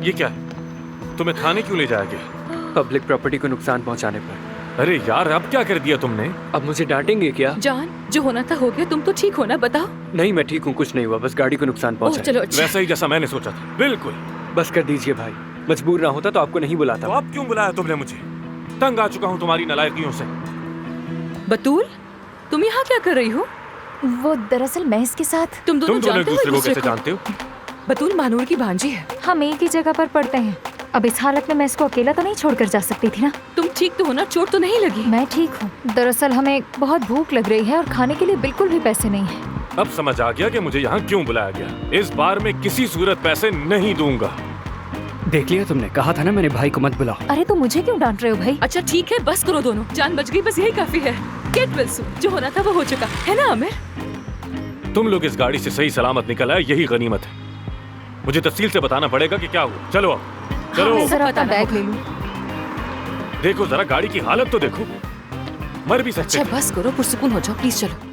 ये क्या है? तुम्हें थाने क्यों ले जाया गया? पब्लिक प्रॉपर्टी को नुकसान पहुंचाने पर। अरे यार, अब क्या कर दिया तुमने? अब मुझे डांटेंगे क्या? जान, जो होना था हो गया। तुम तो ठीक हो ना? बताओ। नहीं, मैं ठीक हूँ, कुछ नहीं हुआ, बस गाड़ी को नुकसान ओह, पहुंचा। चलो अच्छा। वैसा ही जैसा मैंने सोचा था, बिल्कुल। बस कर दीजिए भाई, मजबूर ना होता तो आपको नहीं बुलाता। तो अब क्यों बुलाया तुमने मुझे? तंग आ चुका हूँ तुम्हारी नालायकियों से। बतूल, तुम यहाँ क्या कर रही हो? वो दरअसल मैं इसके साथ। तुम दोनों तुम दोनों एक जानते हो दूसरे को एक-दूसरे कैसे जानते हो? बतूल महानूर की भांजी है। हम एक ही जगह पर पढ़ते हैं। अब इस हालत में मैं इसको अकेला तो नहीं छोड़कर जा सकती थी ना। तुम ठीक तो हो ना? चोट तो नहीं लगी? मैं ठीक हूँ। दरअसल हमें बहुत भूख लग रही है और खाने के लिए बिल्कुल भी पैसे नहीं है। अब समझ आ गया कि मुझे यहाँ क्यों बुलाया गया। इस बार मैं किसी सूरत पैसे नहीं दूंगा। देख लिया तुमने, कहा था ना मैंने भाई को मत बुलाओ। अरे तो मुझे क्यों डांट रहे हो भाई? अच्छा ठीक है, बस करो दोनों। जान बच गई, बस यही काफी है। Get well soon. जो होना था वो हो चुका है ना आमिर? तुम लोग इस गाड़ी से सही सलामत निकल आए, यही गनीमत है। मुझे तफसील से बताना पड़ेगा कि क्या हुआ। चलो अब, चलो। मैं जरा अपना बताना बैग ले लूं। देखो जरा गाड़ी की हालत तो देखो, मर भी सकते अच्छा थे। बस करो, पुरसुकून हो जाओ प्लीज। चलो।